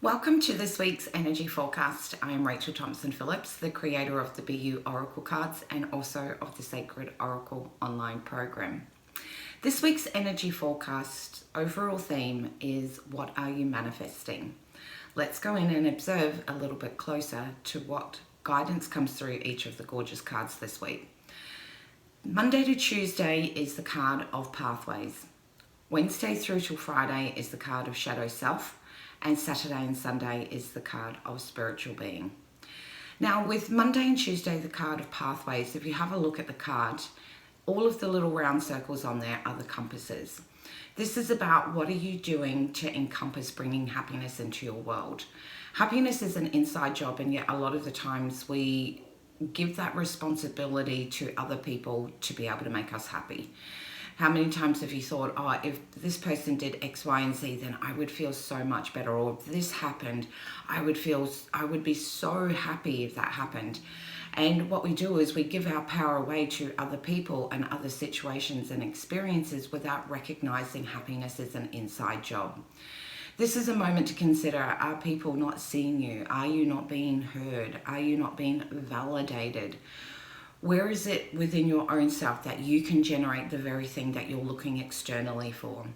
Welcome to this week's energy forecast. I am Rachael Phillips, the creator of the BEYOU Oracle Cards and also of the Sacred Oracle online program. This week's energy forecast overall theme is, what are you manifesting? Let's go in and observe a little bit closer to what guidance comes through each of the gorgeous cards this week. Monday to Tuesday is the card of pathways. Wednesday through till Friday is the card of shadow self. And Saturday and Sunday is the card of spiritual being. Now with Monday and Tuesday, the card of pathways, if you have a look at the card, all of the little round circles on there are the compasses. This is about what are you doing to encompass bringing happiness into your world. Happiness is an inside job, and yet a lot of the times we give that responsibility to other people to be able to make us happy. How many times have you thought, oh, if this person did X, Y, and Z, then I would feel so much better. Or if this happened, I would be so happy if that happened. And what we do is we give our power away to other people and other situations and experiences without recognizing happiness as an inside job. This is a moment to consider, are people not seeing you? Are you not being heard? Are you not being validated? Where is it within your own self that you can generate the very thing that you're looking externally for?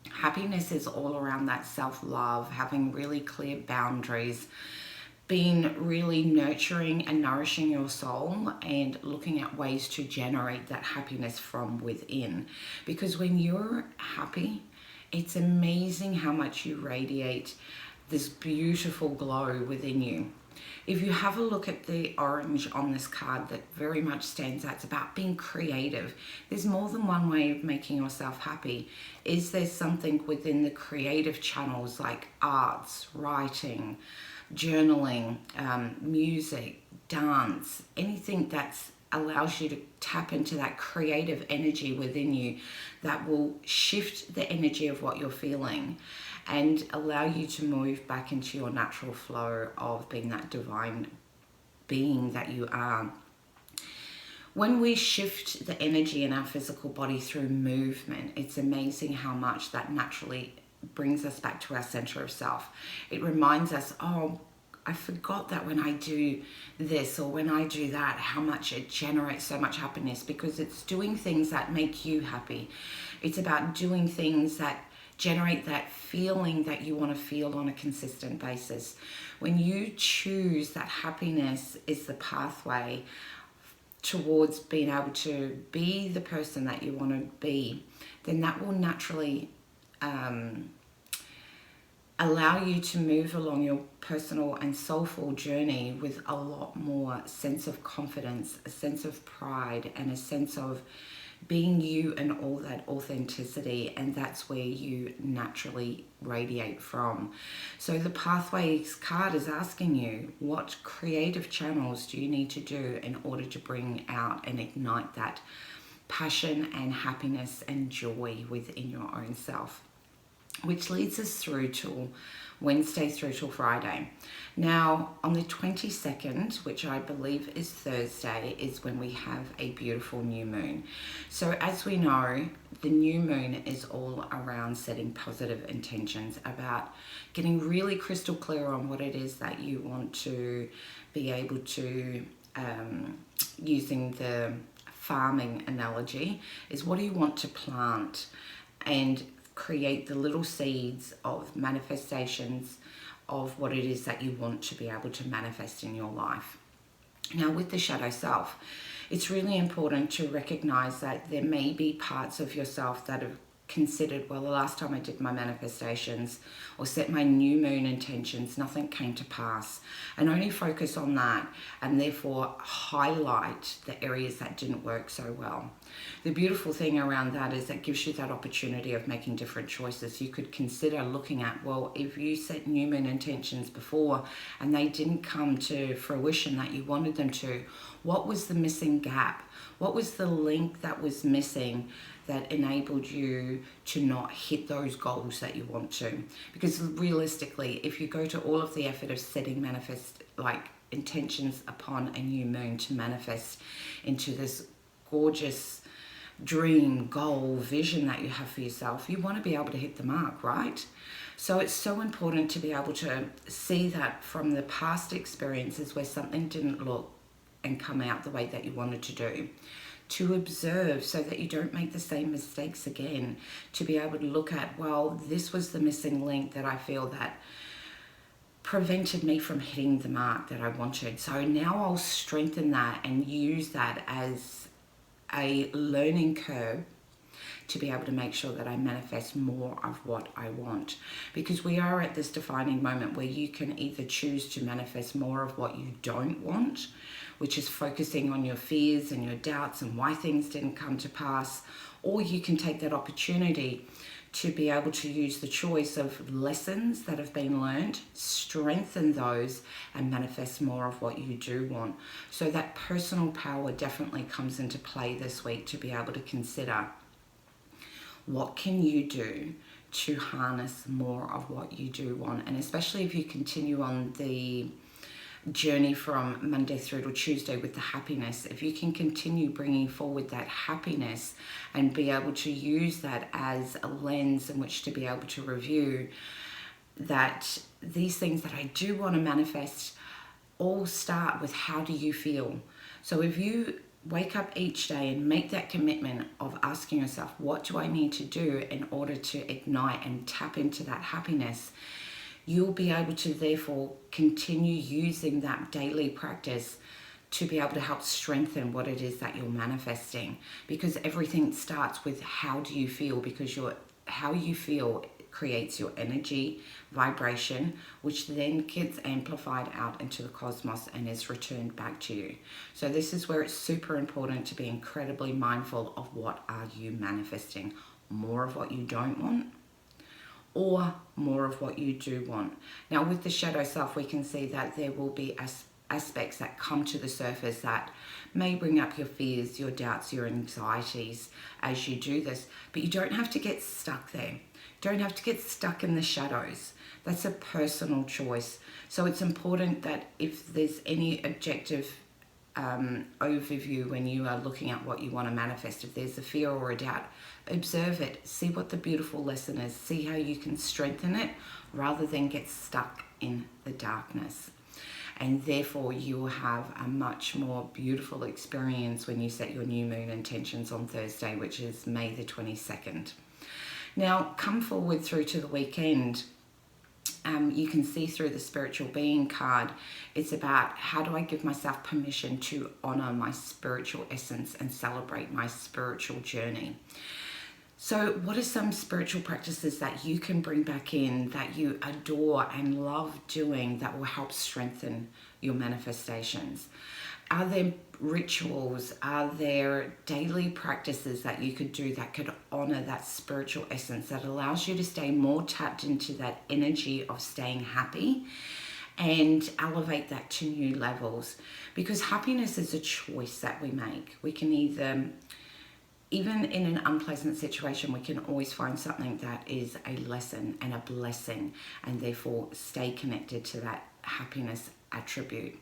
Happiness is all around that self-love, having really clear boundaries, being really nurturing and nourishing your soul, and looking at ways to generate that happiness from within. Because when you're happy, it's amazing how much you radiate this beautiful glow within you. If you have a look at the orange on this card, that very much stands out. It's about being creative. There's more than one way of making yourself happy. Is there something within the creative channels like arts, writing, journaling, music, dance, anything that allows you to tap into that creative energy within you that will shift the energy of what you're feeling and allow you to move back into your natural flow of being that divine being that you are. When we shift the energy in our physical body through movement, it's amazing how much that naturally brings us back to our center of self. It reminds us, oh, I forgot that when I do this or when I do that, how much it generates so much happiness, because it's doing things that make you happy. It's about doing things that generate that feeling that you want to feel on a consistent basis. When you choose that happiness is the pathway towards being able to be the person that you want to be, then that will naturally allow you to move along your personal and soulful journey with a lot more sense of confidence, a sense of pride, and a sense of being you and all that authenticity, and that's where you naturally radiate from. So the Pathways card is asking you, what creative channels do you need to do in order to bring out and ignite that passion and happiness and joy within your own self? Which leads us through to Wednesday through till Friday. Now on the 22nd, which I believe is Thursday, is when we have a beautiful new moon. So as we know, the new moon is all around setting positive intentions, about getting really crystal clear on what it is that you want to be able to, using the farming analogy, is what do you want to plant and create the little seeds of manifestations of what it is that you want to be able to manifest in your life. Now with the shadow self, it's really important to recognize that there may be parts of yourself that have considered, well, the last time I did my manifestations or set my new moon intentions, nothing came to pass, and only focus on that and therefore highlight the areas that didn't work so well. The beautiful thing around that is that gives you that opportunity of making different choices. You could consider looking at, well, if you set new moon intentions before and they didn't come to fruition that you wanted them to, what was the missing gap? What was the link that was missing that enabled you to not hit those goals that you want to? Because realistically, if you go to all of the effort of setting intentions upon a new moon to manifest into this gorgeous dream, goal, vision that you have for yourself, you want to be able to hit the mark, right? So it's so important to be able to see that from the past experiences where something didn't look and come out the way that you wanted to do, to observe so that you don't make the same mistakes again, to be able to look at, well, this was the missing link that I feel that prevented me from hitting the mark that I wanted. So now I'll strengthen that and use that as a learning curve to be able to make sure that I manifest more of what I want. Because we are at this defining moment where you can either choose to manifest more of what you don't want, which is focusing on your fears and your doubts and why things didn't come to pass, or you can take that opportunity to be able to use the choice of lessons that have been learned, strengthen those, and manifest more of what you do want. So that personal power definitely comes into play this week, to be able to consider, what can you do to harness more of what you do want? And especially if you continue on the journey from Monday through to Tuesday with the happiness, if you can continue bringing forward that happiness and be able to use that as a lens in which to be able to review that these things that I do want to manifest all start with, how do you feel? So if you wake up each day and make that commitment of asking yourself, what do I need to do in order to ignite and tap into that happiness, you'll be able to therefore continue using that daily practice to be able to help strengthen what it is that you're manifesting. Because everything starts with, how do you feel? Because how you feel creates your energy, vibration, which then gets amplified out into the cosmos and is returned back to you. So this is where it's super important to be incredibly mindful of, what are you manifesting? More of what you don't want, or more of what you do want? Now with the shadow self, we can see that there will be aspects that come to the surface that may bring up your fears, your doubts, your anxieties as you do this, but you don't have to get stuck there. Don't have to get stuck in the shadows. That's a personal choice. So it's important that if there's any objective overview when you are looking at what you want to manifest, if there's a fear or a doubt, observe it, see what the beautiful lesson is, see how you can strengthen it rather than get stuck in the darkness. And therefore you will have a much more beautiful experience when you set your new moon intentions on Thursday, which is May the 22nd. Now come forward through to the weekend. You can see through the spiritual being card, it's about, how do I give myself permission to honor my spiritual essence and celebrate my spiritual journey? So what are some spiritual practices that you can bring back in, that you adore and love doing, that will help strengthen your manifestations? Are there rituals? Are there daily practices that you could do that could honor that spiritual essence, that allows you to stay more tapped into that energy of staying happy and elevate that to new levels? Because happiness is a choice that we make. We can either, even in an unpleasant situation, we can always find something that is a lesson and a blessing, and therefore stay connected to that happiness attribute.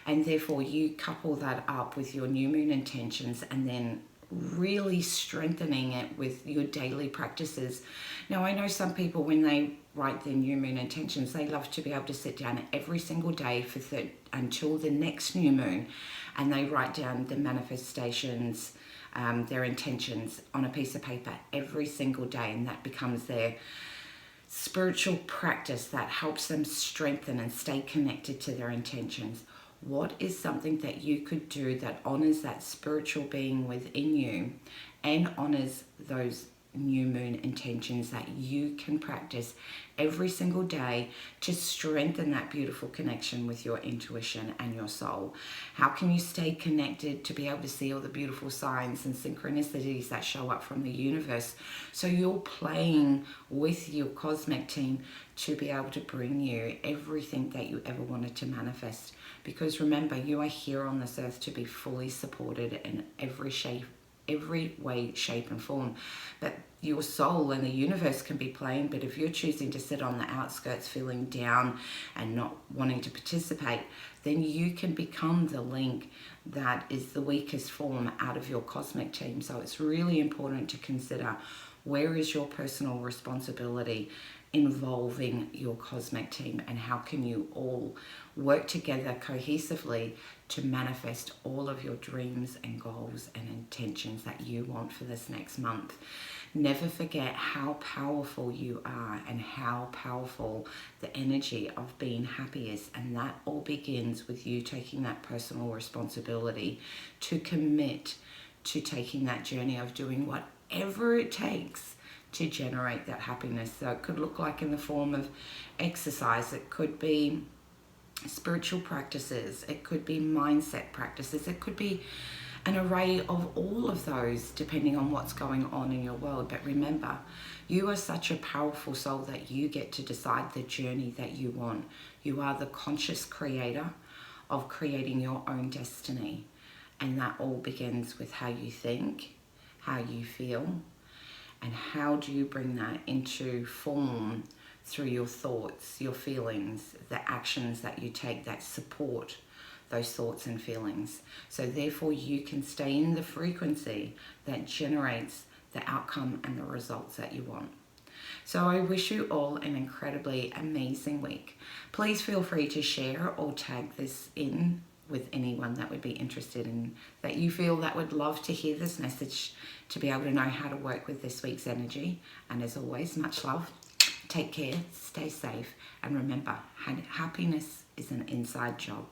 And therefore you couple that up with your new moon intentions, and then really strengthening it with your daily practices. Now I know some people, when they write their new moon intentions, they love to be able to sit down every single day until the next new moon, and they write down the manifestations, their intentions on a piece of paper every single day, and that becomes their spiritual practice that helps them strengthen and stay connected to their intentions. What is something that you could do that honors that spiritual being within you and honors those new moon intentions that you can practice every single day to strengthen that beautiful connection with your intuition and your soul? How can you stay connected to be able to see all the beautiful signs and synchronicities that show up from the universe, so you're playing with your cosmic team to be able to bring you everything that you ever wanted to manifest? Because remember, you are here on this earth to be fully supported in every way, shape and form. But your soul and the universe can be playing, but if you're choosing to sit on the outskirts feeling down and not wanting to participate, then you can become the link that is the weakest form out of your cosmic team. So it's really important to consider, where is your personal responsibility involving your cosmic team, and how can you all work together cohesively to manifest all of your dreams and goals and intentions that you want for this next month. Never forget how powerful you are and how powerful the energy of being happy is, and that all begins with you taking that personal responsibility to commit to taking that journey of doing whatever it takes to generate that happiness. So it could look like in the form of exercise, it could be spiritual practices, it could be mindset practices, it could be an array of all of those depending on what's going on in your world. But remember, you are such a powerful soul that you get to decide the journey that you want. You are the conscious creator of creating your own destiny, and that all begins with how you think, how you feel, and how do you bring that into form through your thoughts, your feelings, the actions that you take that support those thoughts and feelings. So therefore you can stay in the frequency that generates the outcome and the results that you want. So I wish you all an incredibly amazing week. Please feel free to share or tag this in with anyone that would be interested in, that you feel that would love to hear this message, to be able to know how to work with this week's energy. And as always, much love. Take care, stay safe, and remember, happiness is an inside job.